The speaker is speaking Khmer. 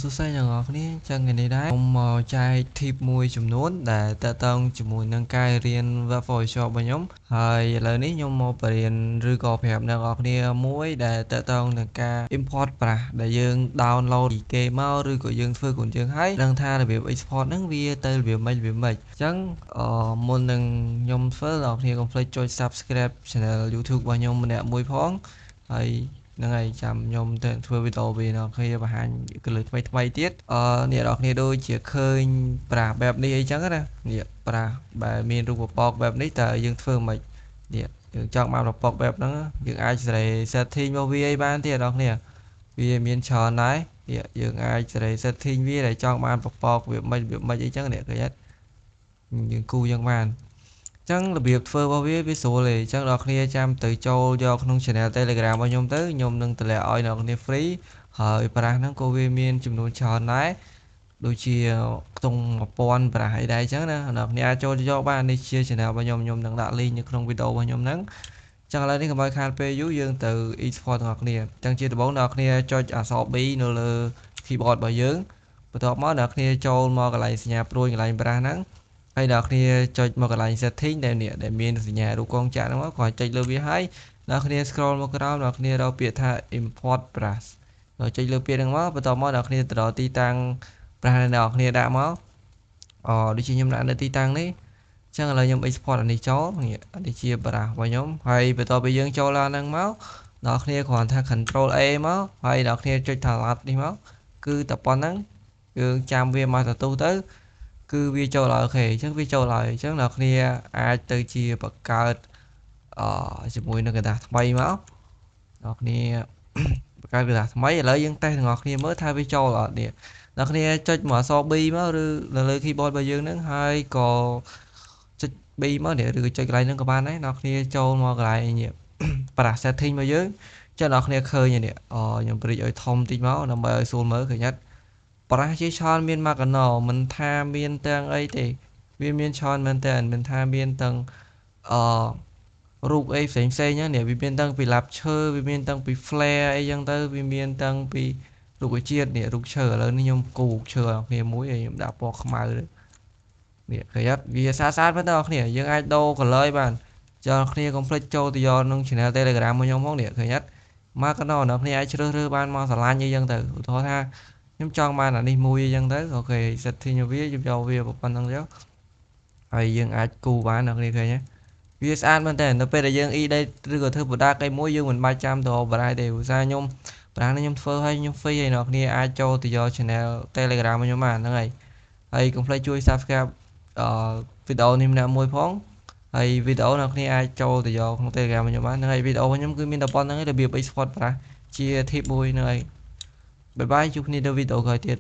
សួស្តីអ្នកនរគ្នាចឹងថ្ងៃនេះដែរខ្ញុំមកចែក tip មួយចំនួនដែលតកតងជាមួយនឹងការរៀន web Photoshop របស់ខ្ញុំហើយឥឡូវនេះខ្ញុំមកបរៀនឬក៏ប្រាប់អ្នកនរគ្នាមួយដែលតកតងនឹងការ import ប្រាស់ដែលយើង download ពីគេមកឬក៏យើងធ្វើខ្លួនយើងហើយដឹងថារបៀប export ហ្នឹងវាទៅរបៀបម៉េចអញ្ចឹងមុននឹងខ្ញុំធ្វើអ្នកនរគ្នាកុំភ្លេចចុច subscribe channel YouTube របស់ខ្ញុំម្នាក់មួយផងហើយហ្នឹងហើយចាំខ្ញុំទៅធ្វើវីដេអូវាអ្នកគ្នាបង្ហាញគឺលើថ្មីទៀតអ្នកនរគ្នាដូចជាឃើញប្រាស់បែបនេះអីចឹងណានេះប្រាស់បែបមានរូបពកបែបនេះតើយើងធ្វើមិននេះយើងចង់បានរូបពកបែបហ្នឹងយើងអាចសេរី setting របស់វាអីបានទៀតអ្នកនរគ្នាវាមានច្រើនដែរនេះយើងអាចសេរី setting វាដែលចង់បានរូបពកវាមិនអីចឹងនេះឃើញអត់យើងគូយ៉ាងបានចឹងរបៀបធ្វើរបស់វាស្រួលទេអញ្ចឹងអ្នកគ្នាចាំទៅចូលយកក្នុង channel Telegram របស់ខ្ញុំទៅខ្ញុំនឹងតម្លាក់ឲ្យអ្នកគ្នា free ហើយប្រាស់ហ្នឹងក៏វាមានចំនួនច្រើនដែរដូចជាខ្ទង់1000ប្រាស់អីដែរអញ្ចឹងណាអ្នកគ្នាអាចចូលយកបាននេះជា channel របស់ខ្ញុំនឹងដាក់ link នៅក្នុងវីដេអូរបស់ខ្ញុំហ្នឹងចឹងឥឡូវនេះកុំឲ្យខាតពេលយូរយើងទៅ export អ្នកគ្នាចឹងជាដំបូងអ្នកគ្នាចុចអក្សរ B នៅលើ keyboard របស់យើងបន្ទាប់មកអ្នកគ្នាចូលមកកន្លែងសញ្ញាព្រួយកន្លែងប្រាស់ហ្នឹងហើយអ្នកគ្នាចុចមកកន្លែង setting ដែលមានសញ្ញារូបកងចក្រហ្នឹងមកគ្រាន់ចុចលើវាហើយអ្នកគ្នា scroll មកក្រោមអ្នកគ្នារកពាក្យថា import brush ដល់ចុចលើពាក្យហ្នឹងមកបន្ទាប់មកអ្នកគ្នាទៅដល់ទីតាំងប្រាស់ដែលអ្នកគ្នាដាក់មកដូចជាខ្ញុំដាក់នៅទីតាំងនេះអញ្ចឹងឥឡូវខ្ញុំ export អានេះចូលនេះជាប្រាស់របស់ខ្ញុំហើយបន្ទាប់ពីយើងចូលឡើងហ្នឹងមកអ្នកគ្នាគ្រាន់ថា control A មកហើយអ្នកគ្នាចុចថា alt នេះមកគឺតែប៉ុណ្្នឹងយើងចាំវាមកទទួលទៅគឺវាចូលហើយអូខេអញ្ចឹងវាចូលហើយអញ្ចឹងអ្នកគ្នាអាចទៅជាបង្កើតជាមួយនឹងกระดาษថ្មីមកអ្នកគ្នាបង្កើតกระดาษថ្មីឥឡូវយើងតេស្តអ្នកគ្នាមើលថាវាចូលអត់នេះអ្នកគ្នាចុចមកអក្សរ B មកឬនៅលើ keyboard របស់យើងហ្នឹងហើយក៏ចុច B មកនេះឬក៏ចុចកន្លែងហ្នឹងក៏បានដែរអ្នកគ្នាចូលមកកន្លែងនេះប្រាស់ setting របស់យើងចឹងអ្នកគ្នាឃើញនេះខ្ញុំព្រីកឲ្យធំតិចមកដើម្បីឲ្យស្រួលមើលឃើញអត់ប្រាស់ជាច្រើនមានមកកណោមិនថាមានទាំងអីទេវាមានច្រើនមែនតើមិនថាមានទាំងរូបអីផ្សេងហ្នឹងនេះវាមានទាំងពីឡាប់ឈើវាមានទាំងពី flare អីចឹងទៅវាមានទាំងពីរុក្ខជាតិនេះរូបឈើឥឡូវនេះខ្ញុំគូឈើអ្នកគ្នាមួយហើយខ្ញុំដាក់ពណ៌ខ្មៅនេះឃើញអត់វាស្អាតមែនតើអ្នកគ្នាយើងអាចដូរ color បានចុះអ្នកគ្នាកុំភ្លេចចូលទៅយកក្នុង channel Telegram របស់ខ្ញុំផងនេះឃើញអត់មកកណោអ្នកគ្នាអាចជ្រើសរើសបានមកស្រឡាញ់អីចឹងទៅឧទាហរណ៍ថាខ្ញុំចង់បានអានេះមួយអញ្ចឹងទៅអូខេ setting វាខ្ញុំយកវាប៉ុណ្ណឹងទៅហើយយើងអាចគូបានអ្នកគ្នាឃើញទេវាស្អាតមែនតើនៅពេលដែលយើង edit ឬក៏ធ្វើ product អីមួយយើងមិនបាច់ចាំទៅបរាយទេឧស្សាហ៍ខ្ញុំប្រាំនេះខ្ញុំធ្វើឲ្យខ្ញុំ free ហើយអ្នកគ្នាអាចចូលទៅយក channel Telegram របស់ខ្ញុំបានហ្នឹងហើយកុំភ្លេចជួយ subscribe វីដេអូនេះម្នាក់មួយផងហើយវីដេអូអ្នកគ្នាអាចចូលទៅយកក្នុង Telegram របស់ខ្ញុំបានហ្នឹងហើយវីដេអូរបស់ខ្ញុំគឺមានតែប៉ុណ្្នឹងឯងរបៀប export ប្រាស់ជា tip មួយហ្នឹងហើយបាយបាយជួបគ្នានៅវីដេអូក្រោយទៀត